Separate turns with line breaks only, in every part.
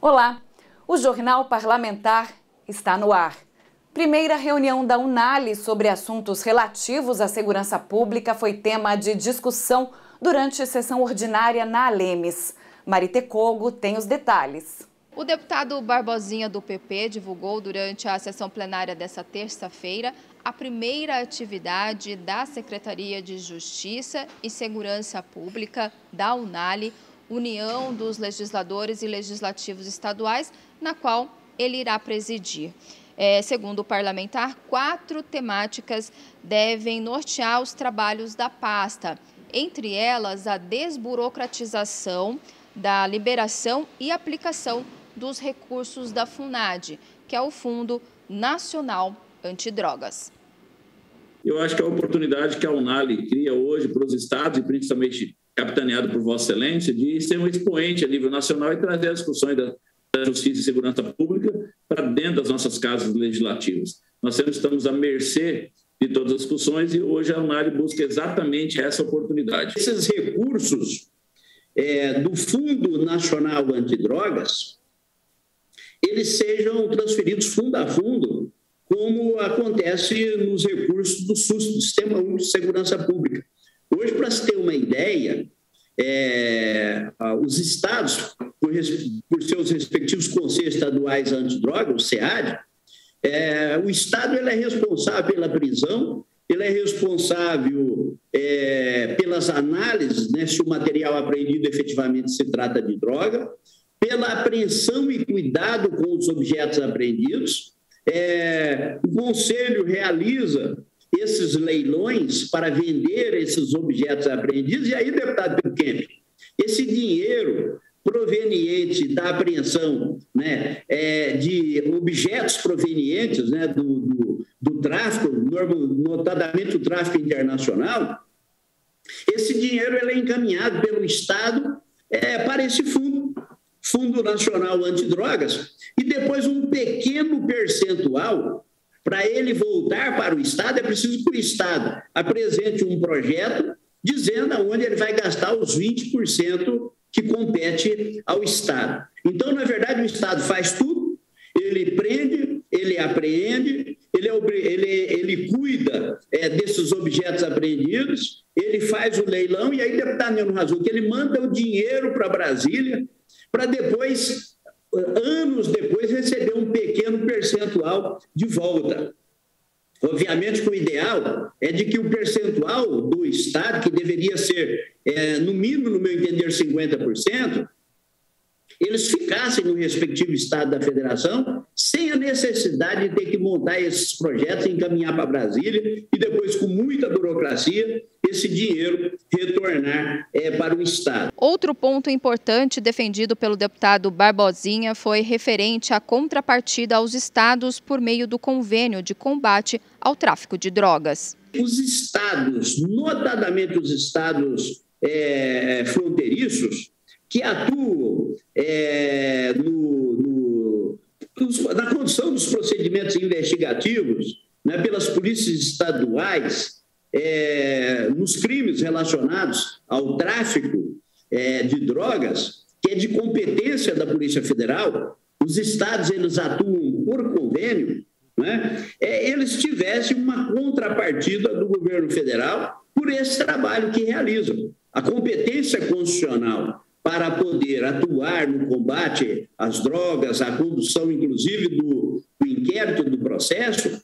Olá, o Jornal Parlamentar está no ar. Primeira reunião da UNALI sobre assuntos relativos à segurança pública foi tema de discussão durante a sessão ordinária na Alemes. Marité Kogo tem os detalhes.
O deputado Barbosinha do PP divulgou durante a sessão plenária desta terça-feira a primeira atividade da Secretaria de Justiça e Segurança Pública da UNALI, União dos Legisladores e Legislativos Estaduais, na qual ele irá presidir. Segundo o parlamentar, 4 temáticas devem nortear os trabalhos da pasta, entre elas a desburocratização da liberação e aplicação dos recursos da FUNAD, que é o Fundo Nacional Antidrogas.
Eu acho que a oportunidade que a UNALI cria hoje para os estados, e principalmente capitaneado por Vossa Excelência, de ser um expoente a nível nacional e trazer as discussões da Justiça e Segurança Pública para dentro das nossas casas legislativas. Nós sempre estamos à mercê de todas as discussões e hoje a UNALI busca exatamente essa oportunidade.
Esses recursos do Fundo Nacional Antidrogas, eles sejam transferidos fundo a fundo, como acontece nos recursos do SUS, do Sistema Único de Segurança Pública. Hoje, para se ter uma ideia, os estados, por seus respectivos conselhos estaduais antidroga, o SEAD, o estado ele é responsável pela prisão, ele é responsável pelas análises, né, se o material apreendido efetivamente se trata de droga, pela apreensão e cuidado com os objetos apreendidos. O Conselho realiza esses leilões para vender esses objetos apreendidos. E aí, deputado Pedro Kemp, esse dinheiro proveniente da apreensão, né, de objetos provenientes, né, do tráfico, notadamente o tráfico internacional, esse dinheiro ele é encaminhado pelo Estado para esse Fundo Nacional Antidrogas, e depois um pequeno percentual, para ele voltar para o Estado, é preciso que o Estado apresente um projeto dizendo aonde ele vai gastar os 20% que compete ao Estado. Então, na verdade, o Estado faz tudo, ele prende, ele apreende, ele cuida desses objetos apreendidos, ele faz o leilão, e aí, deputado Neno Razucchi, ele manda o dinheiro para Brasília, para depois, anos depois, receber um pequeno percentual de volta. Obviamente que o ideal é de que o percentual do Estado, que deveria ser, no mínimo, no meu entender, 50%, eles ficassem no respectivo Estado da Federação, sem a necessidade de ter que montar esses projetos, encaminhar para Brasília e depois, com muita burocracia, esse dinheiro retornar para o Estado.
Outro ponto importante defendido pelo deputado Barbosinha foi referente à contrapartida aos estados por meio do convênio de combate ao tráfico de drogas.
Os estados, notadamente os estados fronteiriços, que atuam na condução dos procedimentos investigativos, né, pelas polícias estaduais, nos crimes relacionados ao tráfico de drogas, que é de competência da Polícia Federal, os estados eles atuam por convênio, né, eles tivessem uma contrapartida do governo federal por esse trabalho que realizam. A competência constitucional para poder atuar no combate às drogas, a condução, inclusive, do inquérito do processo,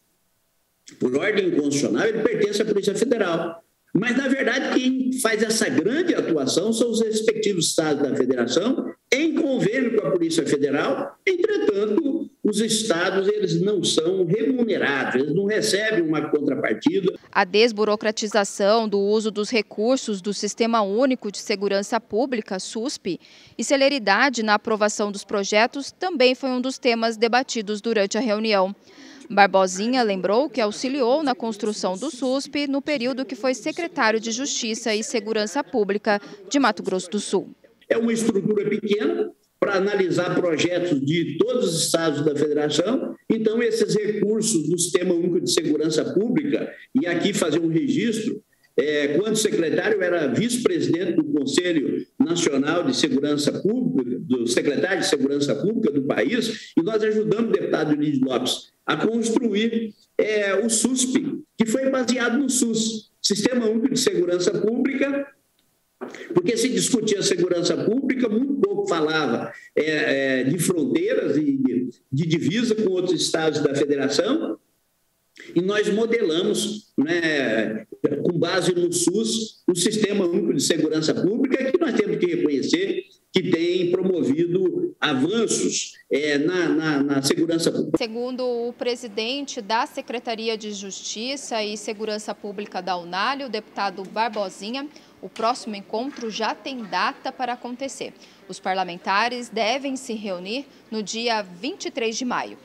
por ordem constitucional, ele pertence à Polícia Federal. Mas, na verdade, quem faz essa grande atuação são os respectivos estados da Federação, em convênio com a Polícia Federal. Entretanto, os estados eles não são remunerados, eles não recebem uma contrapartida.
A desburocratização do uso dos recursos do Sistema Único de Segurança Pública, SUSP, e celeridade na aprovação dos projetos também foi um dos temas debatidos durante a reunião. Barbosinha lembrou que auxiliou na construção do SUSP no período que foi secretário de Justiça e Segurança Pública de Mato Grosso do Sul.
É uma estrutura pequena para analisar projetos de todos os estados da federação. Então, esses recursos do Sistema Único de Segurança Pública, e aqui fazer um registro, quando secretário, era vice-presidente do Conselho Nacional de Segurança Pública, do secretário de Segurança Pública do país, e nós ajudamos o deputado Ulisses Lopes a construir o SUSP, que foi baseado no SUS, Sistema Único de Segurança Pública, porque se discutia segurança pública, muito pouco falava de fronteiras e de divisa com outros estados da federação, e nós modelamos, né, com base no SUS, o Sistema Único de Segurança Pública, que nós temos que reconhecer que tem promovido avanços na segurança pública.
Segundo o presidente da Secretaria de Justiça e Segurança Pública da UNALI, o deputado Barbosinha, o próximo encontro já tem data para acontecer. Os parlamentares devem se reunir no dia 23 de maio.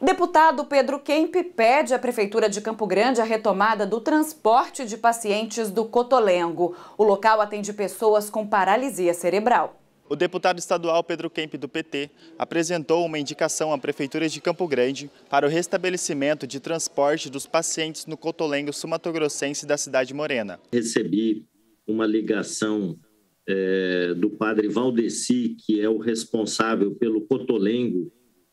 Deputado Pedro Kemp pede à Prefeitura de Campo Grande a retomada do transporte de pacientes do Cotolengo. O local atende pessoas com paralisia cerebral.
O deputado estadual Pedro Kemp, do PT, apresentou uma indicação à Prefeitura de Campo Grande para o restabelecimento de transporte dos pacientes no Cotolengo sul-mato-grossense da cidade Morena.
Recebi uma ligação do padre Valdeci, que é o responsável pelo Cotolengo,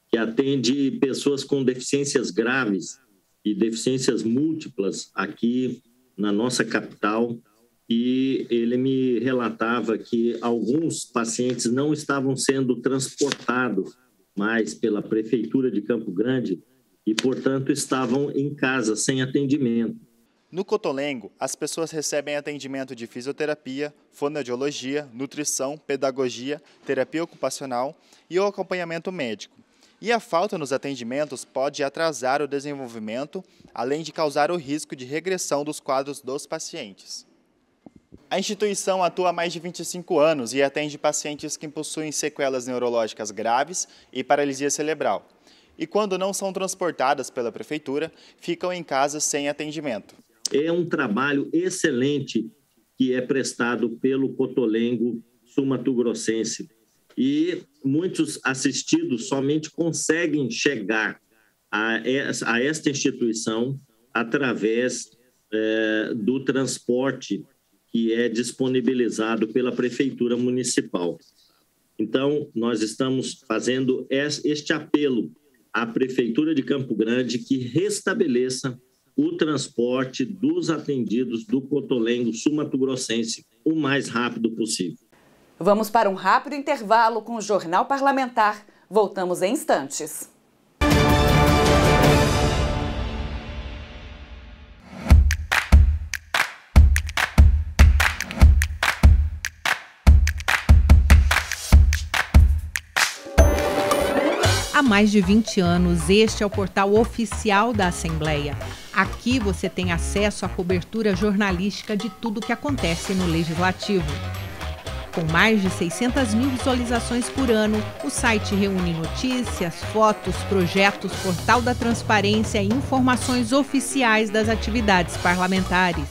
que atende pessoas com deficiências graves e deficiências múltiplas aqui na nossa capital. E ele me relatava que alguns pacientes não estavam sendo transportados mais pela Prefeitura de Campo Grande e, portanto, estavam em casa sem atendimento.
No Cotolengo, as pessoas recebem atendimento de fisioterapia, fonoaudiologia, nutrição, pedagogia, terapia ocupacional e o acompanhamento médico. E a falta nos atendimentos pode atrasar o desenvolvimento, além de causar o risco de regressão dos quadros dos pacientes. A instituição atua há mais de 25 anos e atende pacientes que possuem sequelas neurológicas graves e paralisia cerebral. E quando não são transportadas pela Prefeitura, ficam em casa sem atendimento.
É um trabalho excelente que é prestado pelo Cotolengo sul-mato-grossense. E muitos assistidos somente conseguem chegar a esta instituição através do transporte que é disponibilizado pela Prefeitura Municipal. Então, nós estamos fazendo este apelo à Prefeitura de Campo Grande que restabeleça o transporte dos atendidos do Cotolengo sul-mato-grossense o mais rápido possível.
Vamos para um rápido intervalo com o Jornal Parlamentar. Voltamos em instantes.
Há mais de 20 anos, este é o portal oficial da Assembleia. Aqui você tem acesso à cobertura jornalística de tudo o que acontece no Legislativo. Com mais de 600 mil visualizações por ano, o site reúne notícias, fotos, projetos, portal da transparência e informações oficiais das atividades parlamentares.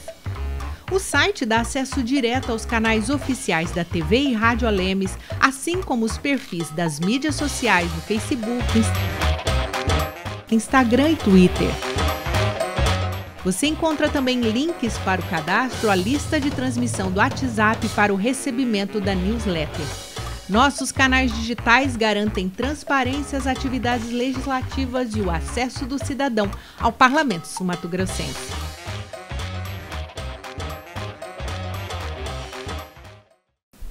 O site dá acesso direto aos canais oficiais da TV e Rádio Alemes, assim como os perfis das mídias sociais no Facebook, Instagram e Twitter. Você encontra também links para o cadastro, a lista de transmissão do WhatsApp para o recebimento da newsletter. Nossos canais digitais garantem transparência às atividades legislativas e o acesso do cidadão ao Parlamento sul-mato-grossense.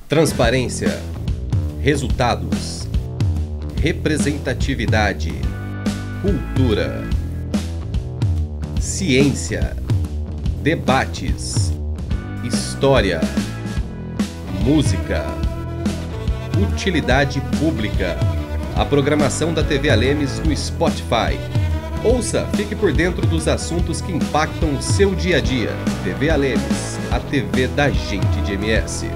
Transparência, resultados, representatividade, cultura, ciência, debates, história, música, utilidade pública, a programação da TV Alemes no Spotify. Ouça, fique por dentro dos assuntos que impactam o seu dia a dia. TV Alemes, a TV da gente de MS.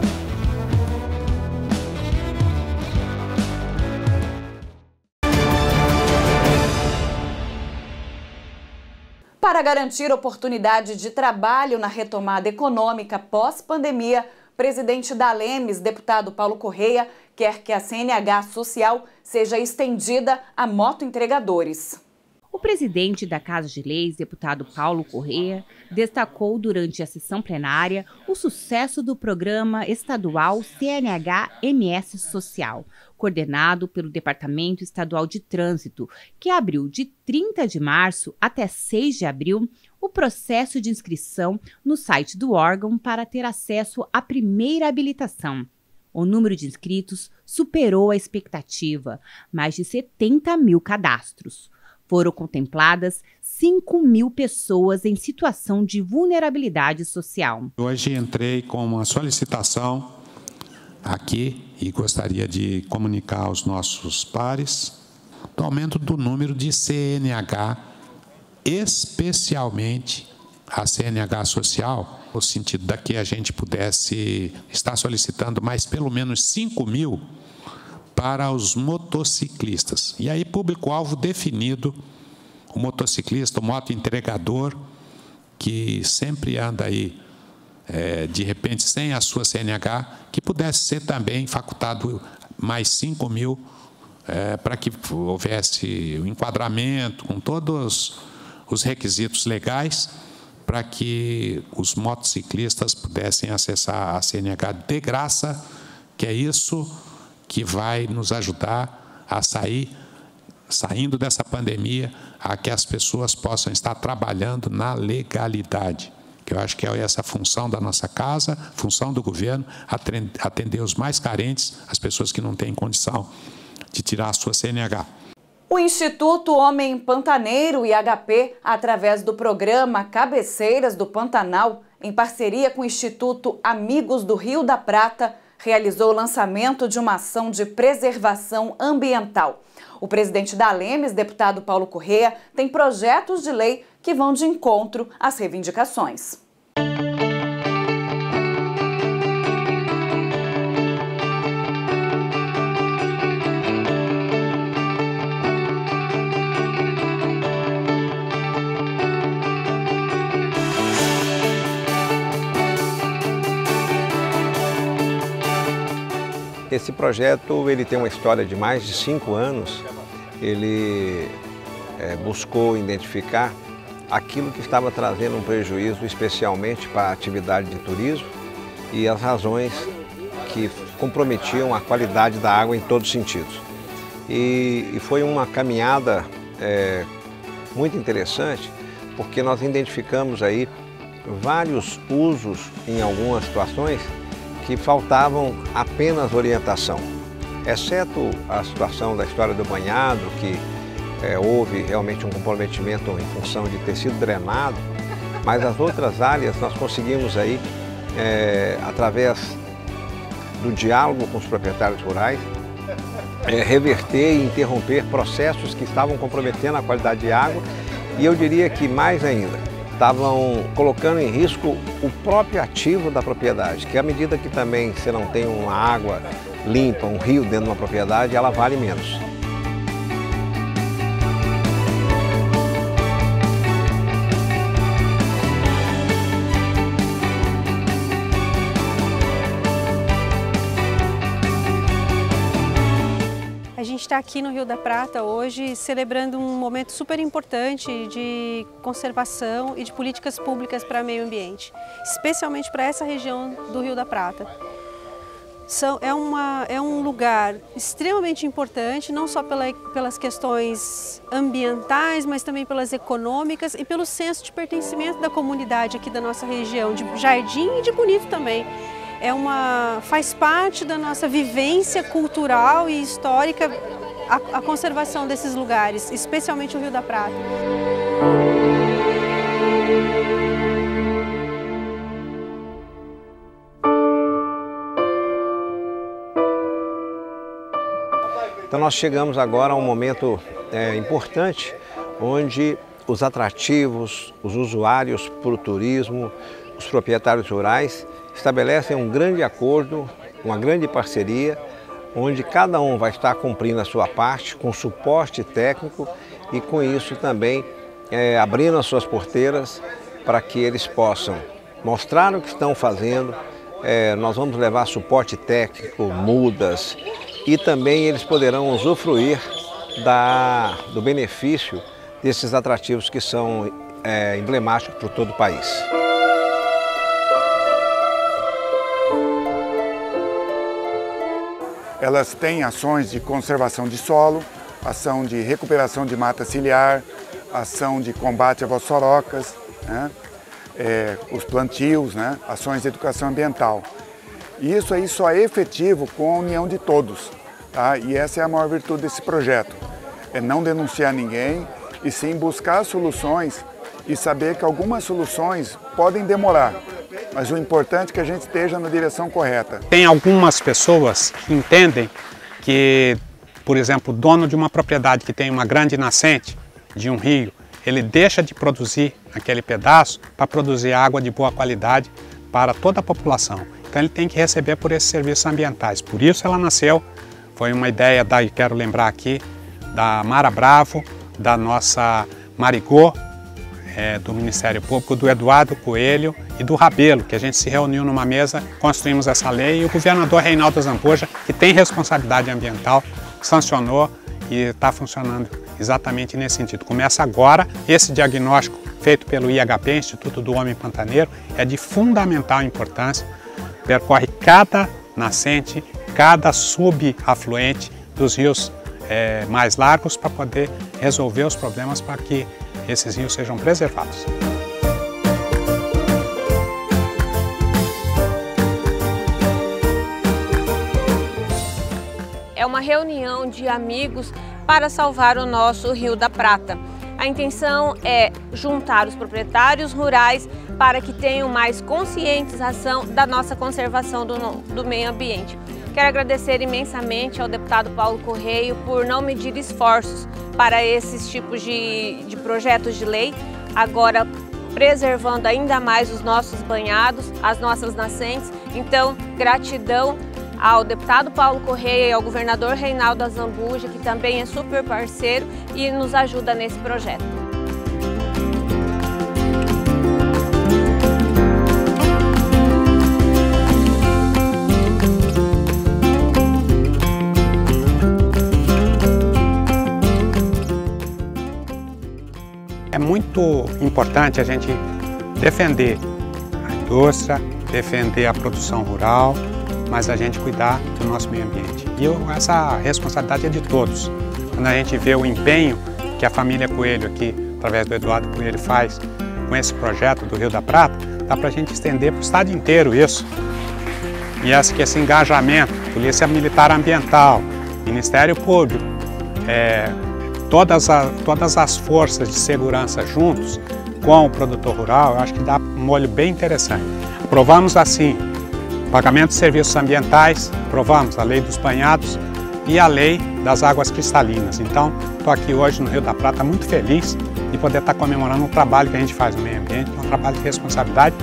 Para garantir oportunidade de trabalho na retomada econômica pós-pandemia, presidente da Alemes, deputado Paulo Correia, quer que a CNH social seja estendida a motoentregadores.
O presidente da Casa de Leis, deputado Paulo Correa, destacou durante a sessão plenária o sucesso do programa estadual CNH-MS Social, coordenado pelo Departamento Estadual de Trânsito, que abriu de 30 de março até 6 de abril o processo de inscrição no site do órgão para ter acesso à primeira habilitação. O número de inscritos superou a expectativa, mais de 70 mil cadastros. Foram contempladas 5 mil pessoas em situação de vulnerabilidade social.
Hoje entrei com uma solicitação aqui e gostaria de comunicar aos nossos pares do aumento do número de CNH, especialmente a CNH social, no sentido da que a gente pudesse estar solicitando mais pelo menos 5 mil para os motociclistas. E aí, público-alvo definido, o motociclista, o moto-entregador, que sempre anda aí, de repente, sem a sua CNH, que pudesse ser também facultado mais 5 mil, para que houvesse o enquadramento com todos os requisitos legais, para que os motociclistas pudessem acessar a CNH de graça, que é isso que vai nos ajudar a saindo dessa pandemia, a que as pessoas possam estar trabalhando na legalidade. Que eu acho que é essa função da nossa casa, função do governo, atender os mais carentes, as pessoas que não têm condição de tirar a sua CNH.
O Instituto Homem Pantaneiro IHP, através do programa Cabeceiras do Pantanal, em parceria com o Instituto Amigos do Rio da Prata, realizou o lançamento de uma ação de preservação ambiental. O presidente da Alemes, deputado Paulo Correa, tem projetos de lei que vão de encontro às reivindicações.
Esse projeto ele tem uma história de mais de 5 anos. Ele buscou identificar aquilo que estava trazendo um prejuízo, especialmente para a atividade de turismo, e as razões que comprometiam a qualidade da água em todos os sentidos. E foi uma caminhada muito interessante, porque nós identificamos aí vários usos em algumas situações que faltavam apenas orientação, exceto a situação da história do banhado, que houve realmente um comprometimento em função de ter sido drenado, mas as outras áreas nós conseguimos aí, através do diálogo com os proprietários rurais, reverter e interromper processos que estavam comprometendo a qualidade de água, e eu diria que mais ainda, estavam colocando em risco o próprio ativo da propriedade, que à medida que também você não tem uma água limpa, um rio dentro de uma propriedade, ela vale menos.
A gente está aqui no Rio da Prata hoje celebrando um momento super importante de conservação e de políticas públicas para o meio ambiente, especialmente para essa região do Rio da Prata. É um lugar extremamente importante, não só pelas questões ambientais, mas também pelas econômicas e pelo senso de pertencimento da comunidade aqui da nossa região, de Jardim e de Bonito também. Faz parte da nossa vivência cultural e histórica a conservação desses lugares, especialmente o Rio da Prata.
Então nós chegamos agora a um momento importante, onde os atrativos, os usuários para o turismo, os proprietários rurais estabelecem um grande acordo, uma grande parceria, onde cada um vai estar cumprindo a sua parte com suporte técnico e com isso também abrindo as suas porteiras para que eles possam mostrar o que estão fazendo. Nós vamos levar suporte técnico, mudas, e também eles poderão usufruir do benefício desses atrativos que são emblemáticos para todo o país.
Elas têm ações de conservação de solo, ação de recuperação de mata ciliar, ação de combate a voçorocas, né? Os plantios, né? Ações de educação ambiental. E isso aí só é efetivo com a união de todos, tá? E essa é a maior virtude desse projeto, é não denunciar ninguém e sim buscar soluções e saber que algumas soluções podem demorar, mas o importante é que a gente esteja na direção correta.
Tem algumas pessoas que entendem que, por exemplo, o dono de uma propriedade que tem uma grande nascente de um rio, ele deixa de produzir aquele pedaço para produzir água de boa qualidade para toda a população. Então ele tem que receber por esses serviços ambientais. Por isso ela nasceu, foi uma ideia quero lembrar aqui, da Mara Bravo, da nossa Marigô, do Ministério Público, do Eduardo Coelho e do Rabelo, que a gente se reuniu numa mesa, construímos essa lei e o governador Reinaldo Zambuja, que tem responsabilidade ambiental, sancionou e está funcionando exatamente nesse sentido. Começa agora, esse diagnóstico feito pelo IHP, Instituto do Homem Pantaneiro, é de fundamental importância, percorre cada nascente, cada subafluente dos rios mais largos para poder resolver os problemas para que esses rios sejam preservados.
É uma reunião de amigos para salvar o nosso Rio da Prata. A intenção é juntar os proprietários rurais para que tenham mais conscientização da nossa conservação do meio ambiente. Quero agradecer imensamente ao deputado Paulo Correia por não medir esforços para esses tipos de projetos de lei, agora preservando ainda mais os nossos banhados, as nossas nascentes. Então, gratidão ao deputado Paulo Correia e ao governador Reinaldo Zambuja, que também é super parceiro e nos ajuda nesse projeto.
É muito importante a gente defender a indústria, defender a produção rural, mas a gente cuidar do nosso meio ambiente. E essa responsabilidade é de todos. Quando a gente vê o empenho que a família Coelho aqui, através do Eduardo Coelho, faz com esse projeto do Rio da Prata, dá para a gente estender para o estado inteiro isso. E esse engajamento, Polícia Militar Ambiental, Ministério Público, todas as forças de segurança juntos com o produtor rural, eu acho que dá um molho bem interessante. Aprovamos assim o pagamento de serviços ambientais, aprovamos a lei dos banhados e a lei das águas cristalinas. Então, estou aqui hoje no Rio da Prata muito feliz de poder estar comemorando o trabalho que a gente faz no meio ambiente, que é um trabalho de responsabilidade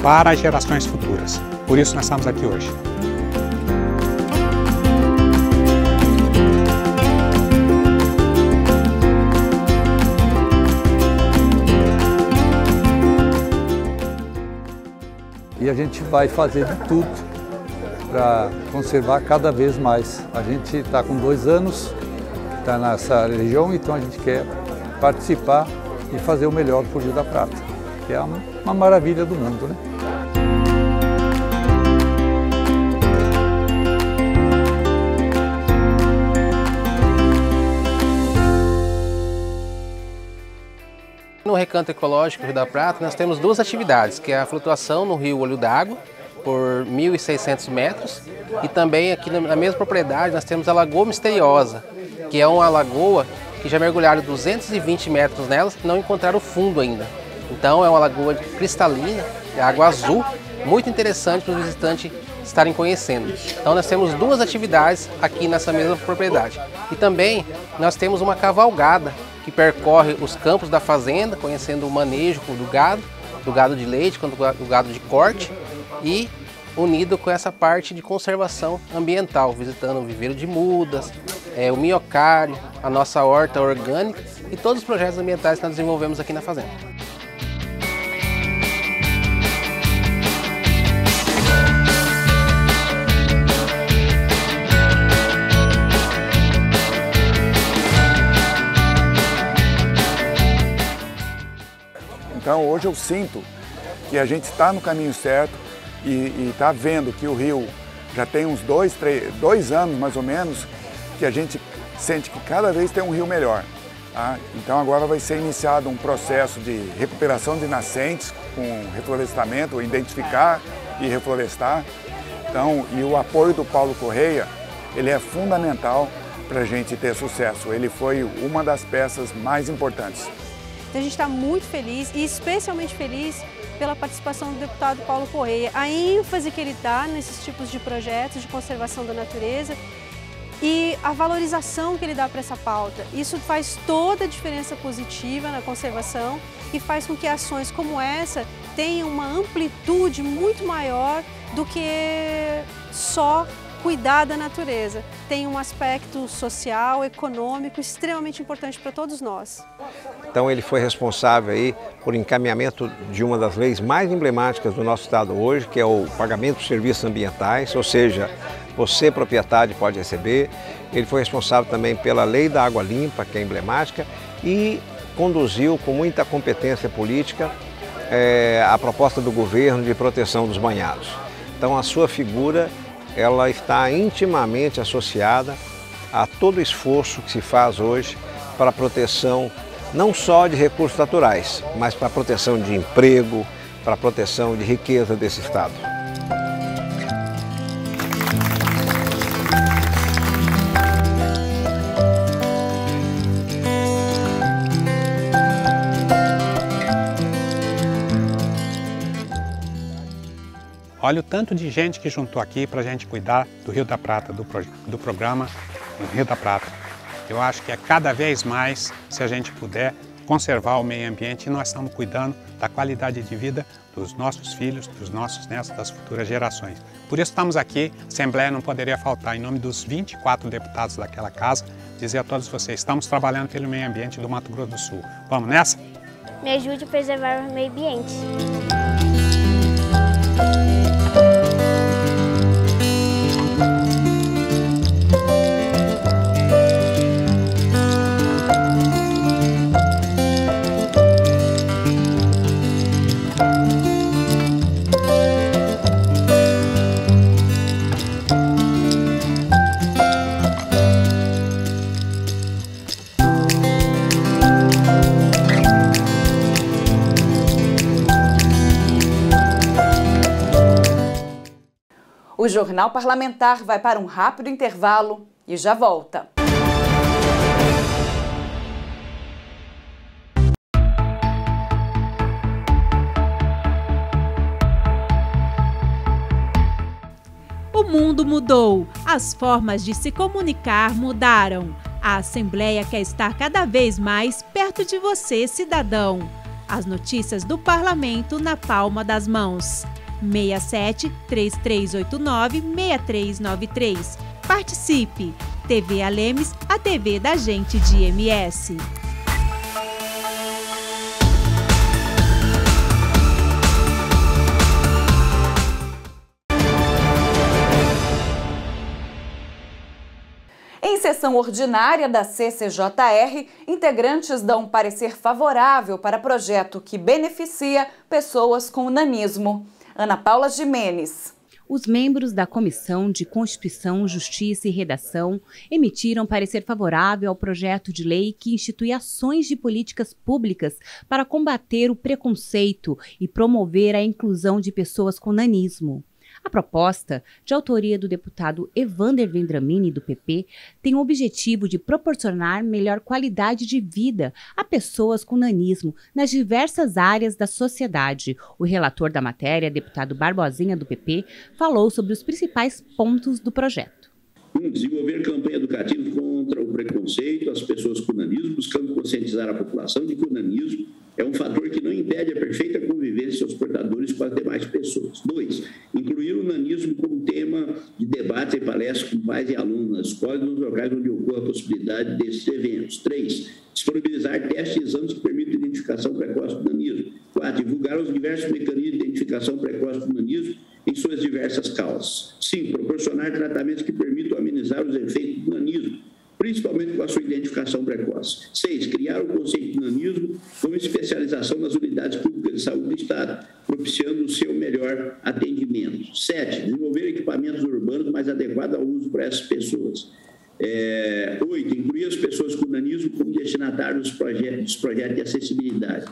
para as gerações futuras. Por isso nós estamos aqui hoje.
E a gente vai fazer de tudo para conservar cada vez mais. A gente está com 2 anos, está nessa região, então a gente quer participar e fazer o melhor para o Rio da Prata, que é uma maravilha do mundo, né?
No Recanto Ecológico Rio da Prata, nós temos 2 atividades, que é a flutuação no rio Olho d'Água, por 1.600 metros, e também aqui na mesma propriedade nós temos a Lagoa Misteriosa, que é uma lagoa que já mergulharam 220 metros nela e não encontraram fundo ainda. Então é uma lagoa cristalina, é água azul, muito interessante para os visitantes estarem conhecendo. Então nós temos 2 atividades aqui nessa mesma propriedade. E também nós temos uma cavalgada que percorre os campos da fazenda, conhecendo o manejo do gado de leite, quanto do gado de corte, e unido com essa parte de conservação ambiental, visitando o viveiro de mudas, o minhocário, a nossa horta orgânica e todos os projetos ambientais que nós desenvolvemos aqui na fazenda.
hoje eu sinto que a gente está no caminho certo e está vendo que o rio já tem uns 2 anos mais ou menos que a gente sente que cada vez tem um rio melhor. Tá? Então agora vai ser iniciado um processo de recuperação de nascentes com reflorestamento, identificar e reflorestar. Então, e o apoio do Paulo Correia, ele é fundamental para a gente ter sucesso. Ele foi uma das peças mais importantes.
Então, a gente está muito feliz e especialmente feliz pela participação do deputado Paulo Correia, a ênfase que ele dá nesses tipos de projetos de conservação da natureza e a valorização que ele dá para essa pauta. Isso faz toda a diferença positiva na conservação e faz com que ações como essa tenham uma amplitude muito maior do que só cuidar da natureza. Tem um aspecto social, econômico extremamente importante para todos nós.
Então ele foi responsável aí por encaminhamento de uma das leis mais emblemáticas do nosso estado hoje, que é o pagamento de serviços ambientais, ou seja, você proprietário pode receber. Ele foi responsável também pela lei da água limpa, que é emblemática, e conduziu com muita competência política a proposta do governo de proteção dos banhados. Então a sua figura ela está intimamente associada a todo o esforço que se faz hoje para a proteção não só de recursos naturais, mas para a proteção de emprego, para a proteção de riqueza desse estado.
Olha o tanto de gente que juntou aqui para a gente cuidar do Rio da Prata, do programa Rio da Prata. Eu acho que é cada vez mais, se a gente puder, conservar o meio ambiente, e nós estamos cuidando da qualidade de vida dos nossos filhos, dos nossos netos, das futuras gerações. Por isso estamos aqui, a Assembleia não poderia faltar, em nome dos 24 deputados daquela casa, dizer a todos vocês, estamos trabalhando pelo meio ambiente do Mato Grosso do Sul. Vamos nessa?
Me ajude a preservar o meio ambiente.
O Jornal Parlamentar vai para um rápido intervalo e já volta.
O mundo mudou, as formas de se comunicar mudaram. A Assembleia quer estar cada vez mais perto de você, cidadão. As notícias do Parlamento na palma das mãos. 67-3389-6393. Participe! TV Alemes, a TV da gente de MS.
Em sessão ordinária da CCJR, integrantes dão um parecer favorável para projeto que beneficia pessoas com nanismo. Ana Paula Gimenez.
Os membros da Comissão de Constituição, Justiça e Redação emitiram parecer favorável ao projeto de lei que institui ações de políticas públicas para combater o preconceito e promover a inclusão de pessoas com nanismo. A proposta, de autoria do deputado Evander Vendramini, do PP, tem o objetivo de proporcionar melhor qualidade de vida a pessoas com nanismo nas diversas áreas da sociedade. O relator da matéria, deputado Barbosinha, do PP, falou sobre os principais pontos do projeto.
Desenvolver campanha educativa contra o preconceito às pessoas com nanismo, buscando conscientizar a população de que o nanismo é um fator que não impede a perfeita convivência dos portadores com as demais pessoas. 2. Incluir o nanismo como tema de debate e palestras com pais e alunos nas escolas e nos locais onde ocorra a possibilidade desses eventos. 3. Disponibilizar testes e exames que permitam a identificação precoce do nanismo. 4. Divulgar os diversos mecanismos de identificação precoce do nanismo em suas diversas causas. 5. Proporcionar tratamentos que permitam amenizar os efeitos do nanismo, principalmente com a sua identificação precoce. 6, criar o conceito de nanismo como especialização nas unidades públicas de saúde do Estado, propiciando o seu melhor atendimento. 7, desenvolver equipamentos urbanos mais adequados ao uso para essas pessoas. 8, incluir as pessoas com nanismo como destinatários dos projetos de acessibilidade.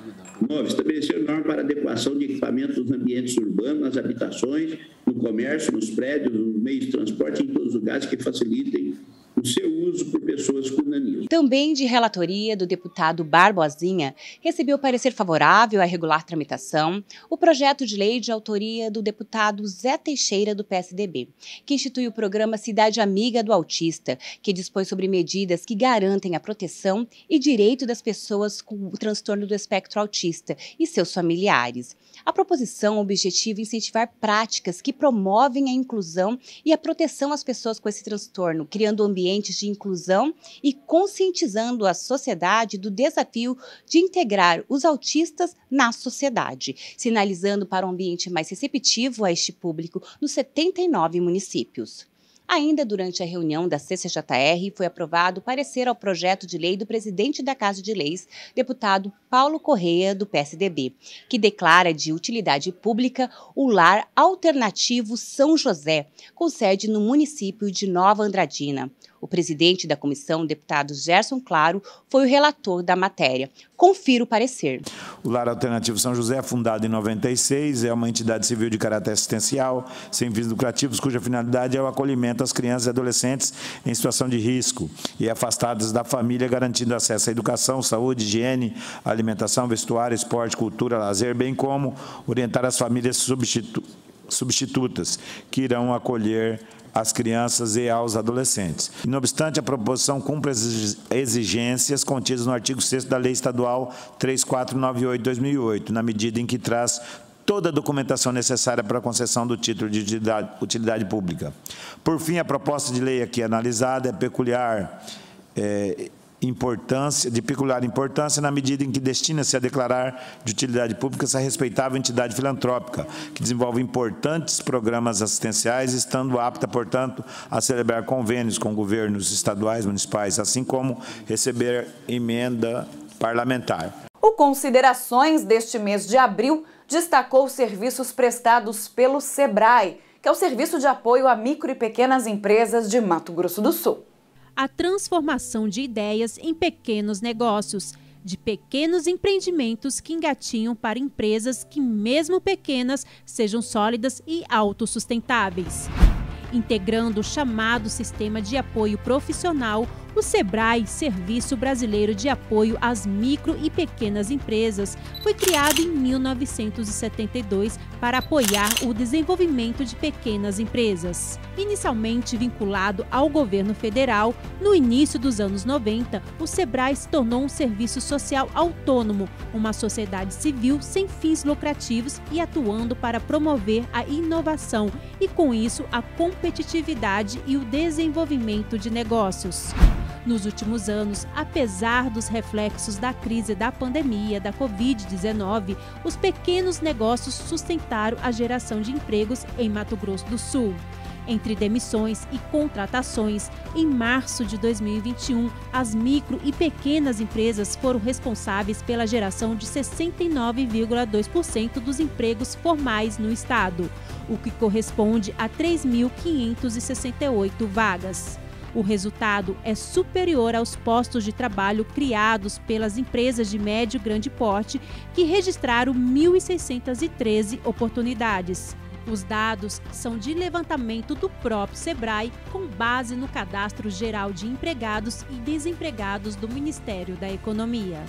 9, estabelecer normas para adequação de equipamentos nos ambientes urbanos, nas habitações, no comércio, nos prédios, nos meios de transporte, em todos os lugares que facilitem o seu uso por pessoas com nanismo.
Também de relatoria do deputado Barbosinha, recebeu parecer favorável à regular tramitação o projeto de lei de autoria do deputado Zé Teixeira, do PSDB, que institui o programa Cidade Amiga do Autista, que dispõe sobre medidas que garantem a proteção e direito das pessoas com o transtorno do espectro autista e seus familiares. A proposição objetiva incentivar práticas que promovem a inclusão e a proteção às pessoas com esse transtorno, criando ambientes de inclusão e conscientizando a sociedade do desafio de integrar os autistas na sociedade, sinalizando para um ambiente mais receptivo a este público nos 79 municípios. Ainda durante a reunião da CCJR, foi aprovado o parecer ao projeto de lei do presidente da Casa de Leis, deputado Paulo Correia, do PSDB, que declara de utilidade pública o Lar Alternativo São José, com sede no município de Nova Andradina. O presidente da comissão, deputado Gerson Claro, foi o relator da matéria. Confira o parecer.
O Lar Alternativo São José, fundado em 96, é uma entidade civil de caráter assistencial, sem fins lucrativos, cuja finalidade é o acolhimento às crianças e adolescentes em situação de risco e afastadas da família, garantindo acesso à educação, saúde, higiene, alimentação, vestuário, esporte, cultura, lazer, bem como orientar as famílias substitutas que irão acolher às crianças e aos adolescentes. Não obstante, a proposição cumpre as exigências contidas no artigo 6º da Lei Estadual 3498/2008, na medida em que traz toda a documentação necessária para a concessão do título de utilidade pública. Por fim, a proposta de lei aqui analisada é de peculiar importância na medida em que destina-se a declarar de utilidade pública essa respeitável entidade filantrópica, que desenvolve importantes programas assistenciais, estando apta, portanto, a celebrar convênios com governos estaduais, municipais, assim como receber emenda parlamentar.
O Considerações deste mês de abril destacou os serviços prestados pelo SEBRAE, que é o Serviço de Apoio a Micro e Pequenas Empresas de Mato Grosso do Sul.
A transformação de ideias em pequenos negócios, de pequenos empreendimentos que engatinham para empresas que, mesmo pequenas, sejam sólidas e autossustentáveis. Integrando o chamado Sistema de Apoio Profissional, o SEBRAE, Serviço Brasileiro de Apoio às Micro e Pequenas Empresas, foi criado em 1972 para apoiar o desenvolvimento de pequenas empresas. Inicialmente vinculado ao governo federal, no início dos anos 90, o SEBRAE se tornou um serviço social autônomo, uma sociedade civil sem fins lucrativos e atuando para promover a inovação e, com isso, a competitividade e o desenvolvimento de negócios. Nos últimos anos, apesar dos reflexos da crise da pandemia da Covid-19, os pequenos negócios sustentaram a geração de empregos em Mato Grosso do Sul. Entre demissões e contratações, em março de 2021, as micro e pequenas empresas foram responsáveis pela geração de 69,2% dos empregos formais no estado, o que corresponde a 3.568 vagas. O resultado é superior aos postos de trabalho criados pelas empresas de médio e grande porte, que registraram 1.613 oportunidades. Os dados são de levantamento do próprio SEBRAE, com base no Cadastro Geral de Empregados e Desempregados do Ministério da Economia.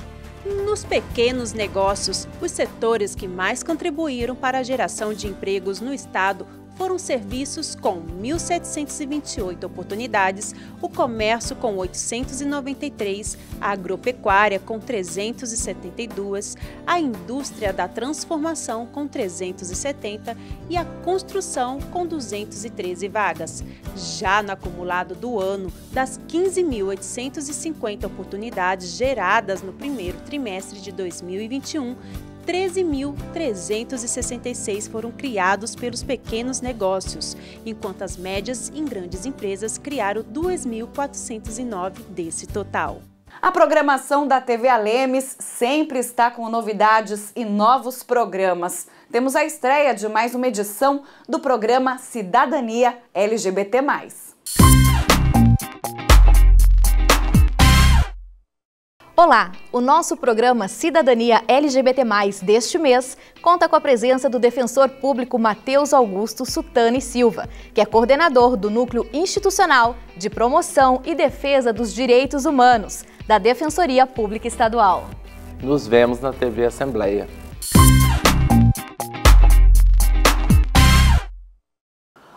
Nos pequenos negócios, os setores que mais contribuíram para a geração de empregos no estado foram serviços com 1.728 oportunidades, o comércio com 893, a agropecuária com 372, a indústria da transformação com 370 e a construção com 213 vagas. Já no acumulado do ano, das 15.850 oportunidades geradas no primeiro trimestre de 2021, 13.366 foram criados pelos pequenos negócios, enquanto as médias e grandes empresas criaram 2.409 desse total.
A programação da TV Alemes sempre está com novidades e novos programas. Temos a estreia de mais uma edição do programa Cidadania LGBT+.
Olá! O nosso programa Cidadania LGBT+, deste mês, conta com a presença do defensor público Matheus Augusto Sutani Silva, que é coordenador do Núcleo Institucional de Promoção e Defesa dos Direitos Humanos, da Defensoria Pública Estadual.
Nos vemos na TV Assembleia.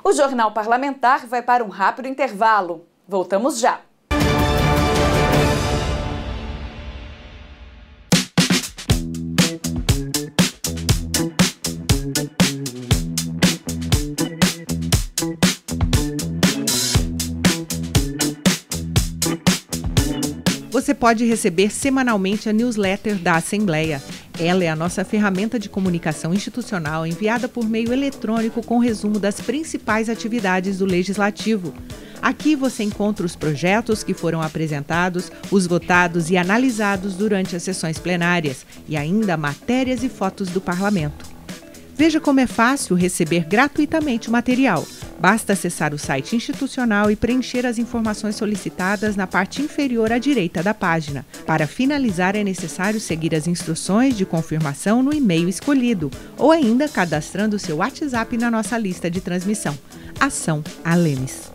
O Jornal Parlamentar vai para um rápido intervalo. Voltamos já!
Você pode receber semanalmente a newsletter da Assembleia. Ela é a nossa ferramenta de comunicação institucional enviada por meio eletrônico com resumo das principais atividades do Legislativo. Aqui você encontra os projetos que foram apresentados, os votados e analisados durante as sessões plenárias e ainda matérias e fotos do Parlamento. Veja como é fácil receber gratuitamente o material. Basta acessar o site institucional e preencher as informações solicitadas na parte inferior à direita da página. Para finalizar, é necessário seguir as instruções de confirmação no e-mail escolhido ou ainda cadastrando seu WhatsApp na nossa lista de transmissão. Ação Alemes.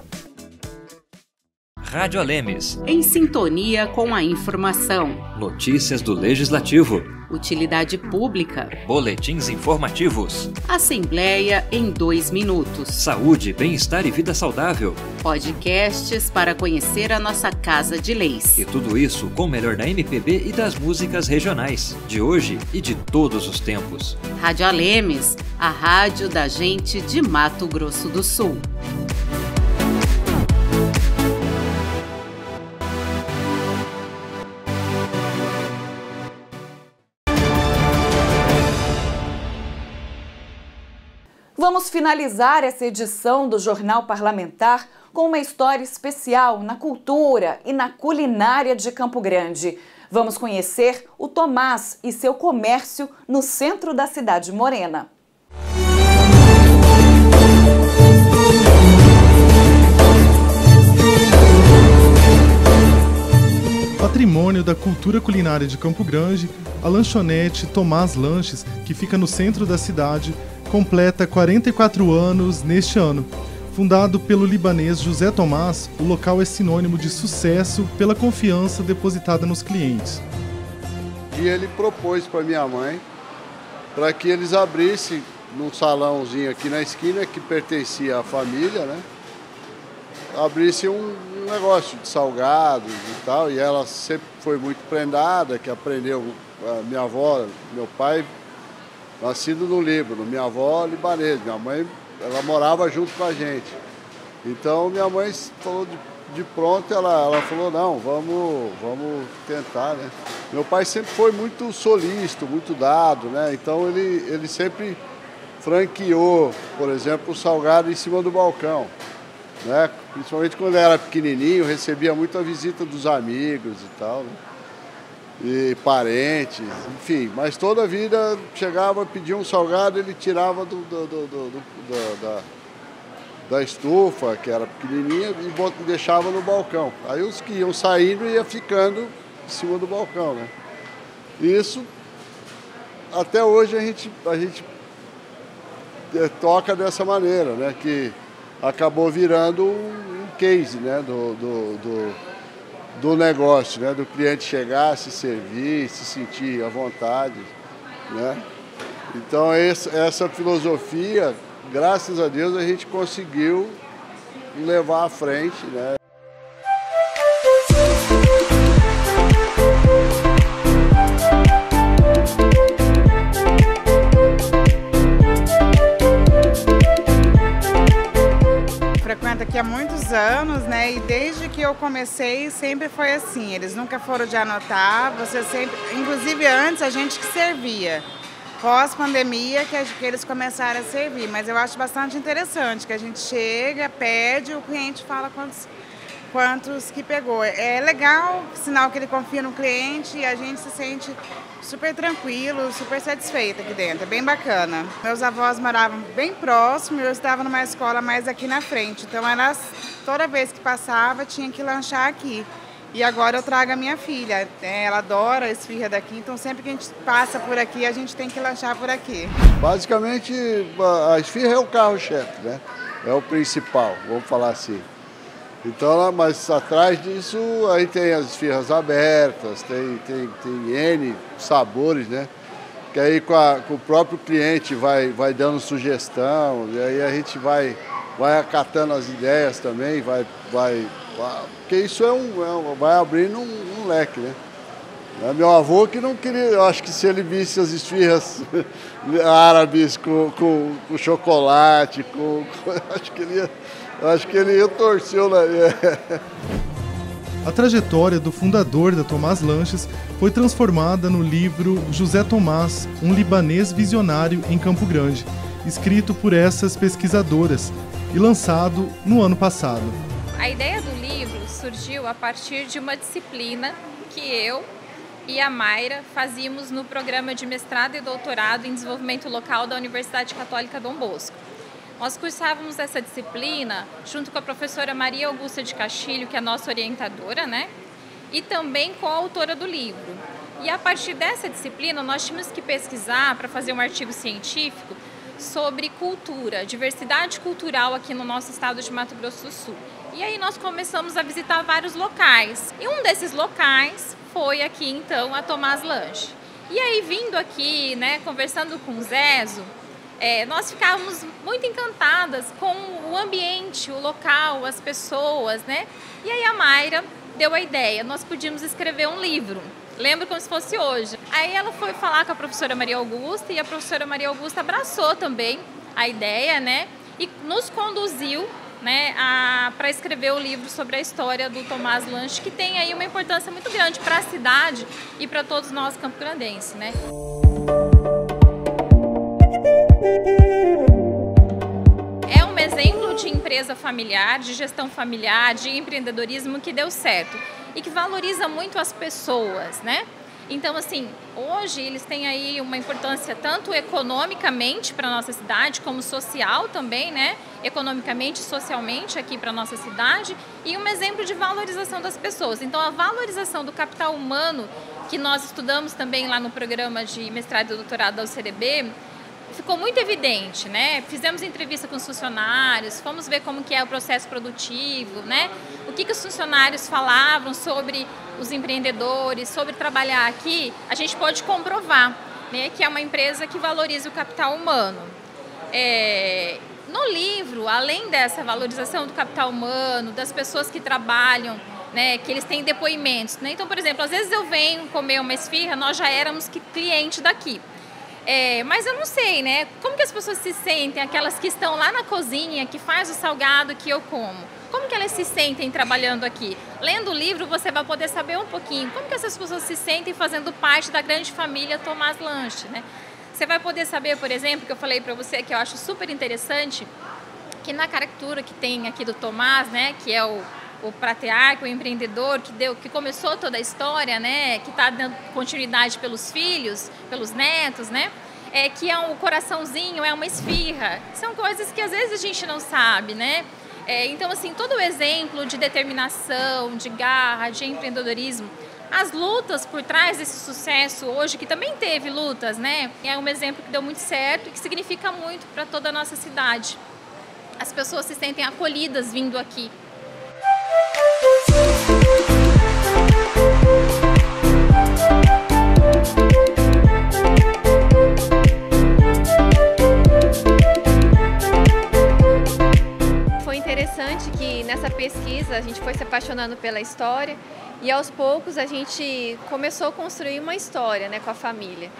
Rádio Alemes.
Em sintonia com a informação.
Notícias do Legislativo.
Utilidade pública.
Boletins informativos.
Assembleia em 2 minutos.
Saúde, bem-estar e vida saudável.
Podcasts para conhecer a nossa Casa de Leis.
E tudo isso com o melhor da MPB e das músicas regionais, de hoje e de todos os tempos.
Rádio Alemes, a rádio da gente de Mato Grosso do Sul.
Vamos finalizar essa edição do Jornal Parlamentar com uma história especial na cultura e na culinária de Campo Grande. Vamos conhecer o Tomás e seu comércio no centro da cidade morena.
Patrimônio da cultura culinária de Campo Grande, a lanchonete Tomás Lanches, que fica no centro da cidade, completa 44 anos neste ano. Fundado pelo libanês José Tomás, o local é sinônimo de sucesso pela confiança depositada nos clientes.
E ele propôs para minha mãe para que eles abrissem num salãozinho aqui na esquina que pertencia à família, né? Abrisse um negócio de salgados e tal, e ela sempre foi muito prendada, que aprendeu, a minha avó, meu pai, nascido no Líbano, minha avó libanesa, minha mãe, ela morava junto com a gente. Então minha mãe falou de pronto, ela falou, não, vamos tentar, né? Meu pai sempre foi muito solícito, muito dado, né? Então ele sempre franqueou, por exemplo, o salgado em cima do balcão, né? Principalmente quando eu era pequenininho, recebia muita visita dos amigos e tal, né? E parentes, enfim, mas toda a vida chegava, pedia um salgado, ele tirava da estufa, que era pequenininha, e deixava no balcão. Aí os que iam saindo ia ficando em cima do balcão, né? Isso, até hoje a gente toca dessa maneira, né? Que acabou virando um case, né? Do negócio, né? Do cliente chegar, se servir, se sentir à vontade, né? Então essa filosofia, graças a Deus, a gente conseguiu levar à frente, né?
Frequento aqui há muitos anos, né? E desde que eu comecei sempre foi assim. Eles nunca foram de anotar. Você sempre, inclusive antes a gente que servia. pós-pandemia que eles começaram a servir, mas eu acho bastante interessante que a gente chega, pede, o cliente fala quantos que pegou. É legal, sinal que ele confia no cliente e a gente se sente super tranquilo, super satisfeito aqui dentro, é bem bacana. Meus avós moravam bem próximo e eu estava numa escola mais aqui na frente, então toda vez que passava tinha que lanchar aqui. E agora eu trago a minha filha, ela adora a esfirra daqui, então sempre que a gente passa por aqui, a gente tem que lanchar por aqui.
Basicamente, a esfirra é o carro-chefe, né? É o principal, vamos falar assim. Então, mas atrás disso, aí tem as esfirras abertas, tem N sabores, né? Que aí com o próprio cliente vai dando sugestão, e aí a gente vai acatando as ideias também, porque isso vai abrindo um leque, né? Meu avô que não queria, eu acho que se ele visse as esfirras árabes com chocolate, acho que ele ia torcer o nariz.
A trajetória do fundador da Tomás Lanches foi transformada no livro José Tomás, um libanês visionário em Campo Grande, escrito por essas pesquisadoras e lançado no ano passado.
A ideia do livro surgiu a partir de uma disciplina que eu e a Mayra fazíamos no programa de mestrado e doutorado em desenvolvimento local da Universidade Católica Dom Bosco. Nós cursávamos essa disciplina junto com a professora Maria Augusta de Castilho, que é a nossa orientadora, né? E também com a autora do livro. E a partir dessa disciplina, nós tínhamos que pesquisar para fazer um artigo científico sobre cultura, diversidade cultural aqui no nosso estado de Mato Grosso do Sul. E aí nós começamos a visitar vários locais. E um desses locais foi aqui, então, a Tomás Lanches. E aí, vindo aqui, né, conversando com o Zezo, nós ficávamos muito encantadas com o ambiente, o local, as pessoas, né? E aí a Mayra deu a ideia, nós podíamos escrever um livro. Lembro como se fosse hoje. Aí ela foi falar com a professora Maria Augusta e a professora Maria Augusta abraçou também a ideia, né? E nos conduziu, né, para escrever o livro sobre a história do Tomás Lanches, que tem aí uma importância muito grande para a cidade e para todos nós campograndenses, né? É um exemplo de empresa familiar, de gestão familiar, de empreendedorismo que deu certo e que valoriza muito as pessoas, né? Então, assim, hoje eles têm aí uma importância tanto economicamente para a nossa cidade, como social também, né? Economicamente e socialmente aqui para a nossa cidade, e um exemplo de valorização das pessoas. Então, a valorização do capital humano, que nós estudamos também lá no programa de mestrado e doutorado da UCDB, ficou muito evidente, né? Fizemos entrevista com os funcionários, fomos ver como que é o processo produtivo, né? O que os funcionários falavam sobre os empreendedores, sobre trabalhar aqui, a gente pode comprovar, né, que é uma empresa que valoriza o capital humano. No livro, além dessa valorização do capital humano, das pessoas que trabalham, né, que eles têm depoimentos, né? Então, por exemplo, às vezes eu venho comer uma esfirra, nós já éramos cliente daqui. Mas eu não sei, né? Como que as pessoas se sentem, aquelas que estão lá na cozinha, que faz o salgado que eu como? Como que elas se sentem trabalhando aqui? Lendo o livro, você vai poder saber um pouquinho como que essas pessoas se sentem fazendo parte da grande família Tomás Lanches, né? Você vai poder saber, por exemplo, que eu falei para você, que eu acho super interessante, que na caricatura que tem aqui do Tomás, né, que é o patriarca, o empreendedor que começou toda a história, né, que está dando continuidade pelos filhos, pelos netos, né, que é um coraçãozinho, é uma esfirra. São coisas que às vezes a gente não sabe, né? Então, assim, todo o exemplo de determinação, de garra, de empreendedorismo, as lutas por trás desse sucesso hoje, que também teve lutas, né, é um exemplo que deu muito certo e que significa muito para toda a nossa cidade. As pessoas se sentem acolhidas vindo aqui. Foi interessante que nessa pesquisa a gente foi se apaixonando pela história e aos poucos a gente começou a construir uma história, né, com a família.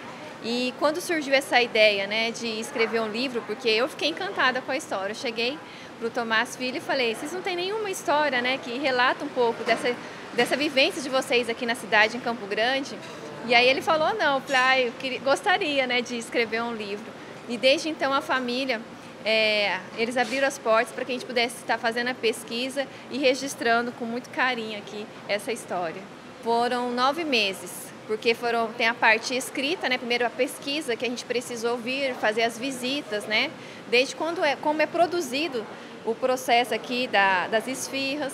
E quando surgiu essa ideia, né, de escrever um livro, porque eu fiquei encantada com a história, eu cheguei para o Tomás Filho e falei, vocês não têm nenhuma história, né, que relata um pouco dessa vivência de vocês aqui na cidade, em Campo Grande? E aí ele falou não, eu falei, eu gostaria, né, de escrever um livro. E desde então a família, eles abriram as portas para que a gente pudesse estar fazendo a pesquisa e registrando com muito carinho aqui essa história. Foram 9 meses, porque tem a parte escrita, né, primeiro a pesquisa que a gente precisou vir, fazer as visitas, né, desde como é produzido o processo aqui das esfirras,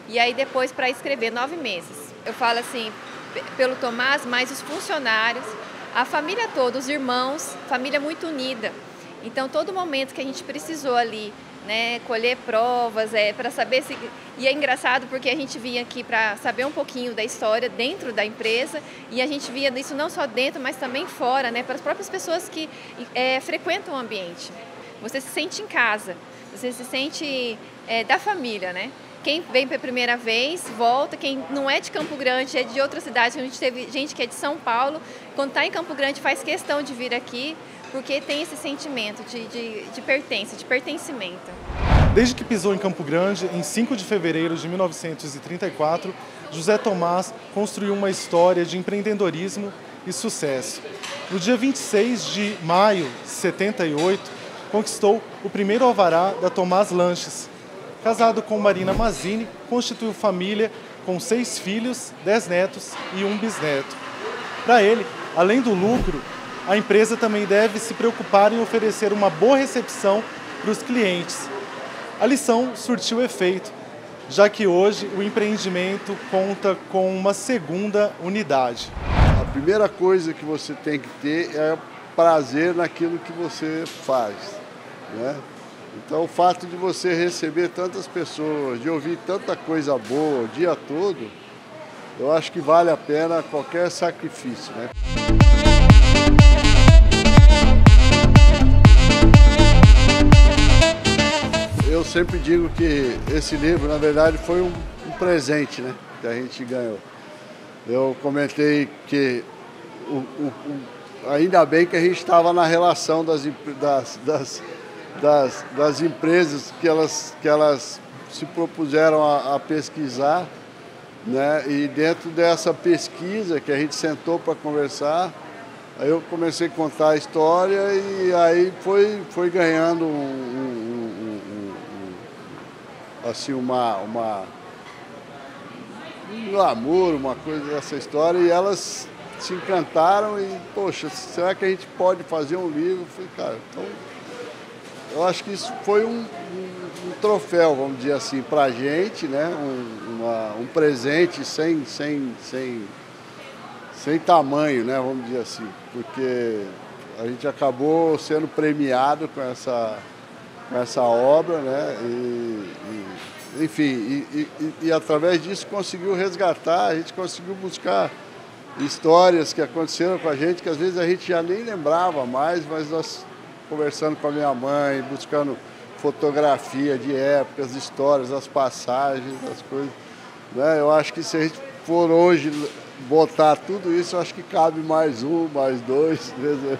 e aí depois para escrever 9 meses. Eu falo assim, pelo Tomás, mais os funcionários, a família toda, os irmãos, família muito unida. Então, todo momento que a gente precisou ali, né, colher provas, para saber se... E é engraçado porque a gente vinha aqui para saber um pouquinho da história dentro da empresa e a gente via isso não só dentro, mas também fora, né, para as próprias pessoas que frequentam o ambiente. Você se sente em casa, você se sente da família, né? Quem vem pela primeira vez, volta. Quem não é de Campo Grande, é de outra cidade. A gente teve gente que é de São Paulo. Quando está em Campo Grande, faz questão de vir aqui, porque tem esse sentimento de pertença, de pertencimento.
Desde que pisou em Campo Grande, em 5 de fevereiro de 1934, José Tomás construiu uma história de empreendedorismo e sucesso. No dia 26 de maio de 78, conquistou o primeiro alvará da Tomás Lanches. Casado com Marina Mazzini, constituiu família com 6 filhos, 10 netos e 1 bisneto. Para ele, além do lucro, a empresa também deve se preocupar em oferecer uma boa recepção para os clientes. A lição surtiu efeito, já que hoje o empreendimento conta com uma 2ª unidade.
A primeira coisa que você tem que ter é prazer naquilo que você faz, né? Então, o fato de você receber tantas pessoas, de ouvir tanta coisa boa o dia todo, eu acho que vale a pena qualquer sacrifício, né? Eu sempre digo que esse livro, na verdade, foi um presente, né, que a gente ganhou. Eu comentei que ainda bem que a gente estava na relação das empresas que elas se propuseram a pesquisar, né? E dentro dessa pesquisa que a gente sentou para conversar, aí eu comecei a contar a história e aí foi ganhando assim um glamour, uma coisa dessa história, e elas se encantaram e, poxa, será que a gente pode fazer um livro? Eu falei, cara, então eu acho que isso foi um troféu, vamos dizer assim, para a gente, né? Um presente sem tamanho, né? Vamos dizer assim, porque a gente acabou sendo premiado com essa obra, né? Enfim, através disso conseguiu resgatar, a gente conseguiu buscar histórias que aconteceram com a gente, que às vezes a gente já nem lembrava mais, mas nós conversando com a minha mãe, buscando fotografia de épocas, histórias, as passagens, as coisas, né? Eu acho que se a gente for hoje botar tudo isso, eu acho que cabe mais 1, mais 2 vezes.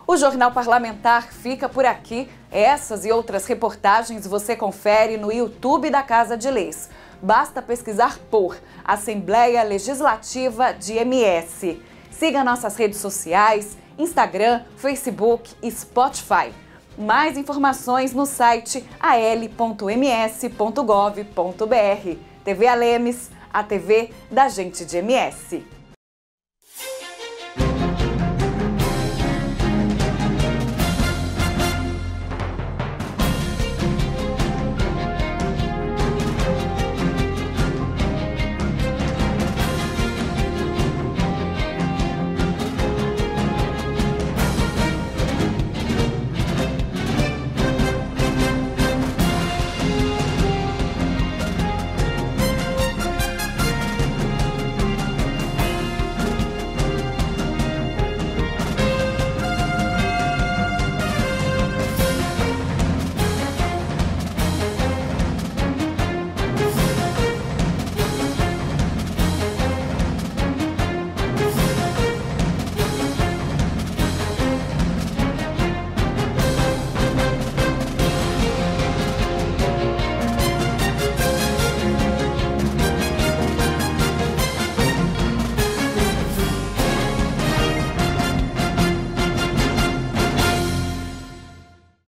O Jornal Parlamentar fica por aqui. Essas e outras reportagens você confere no YouTube da Casa de Leis. Basta pesquisar por Assembleia Legislativa de MS. Siga nossas redes sociais, Instagram, Facebook e Spotify. Mais informações no site al.ms.gov.br. TV Alemes, a TV da gente de MS.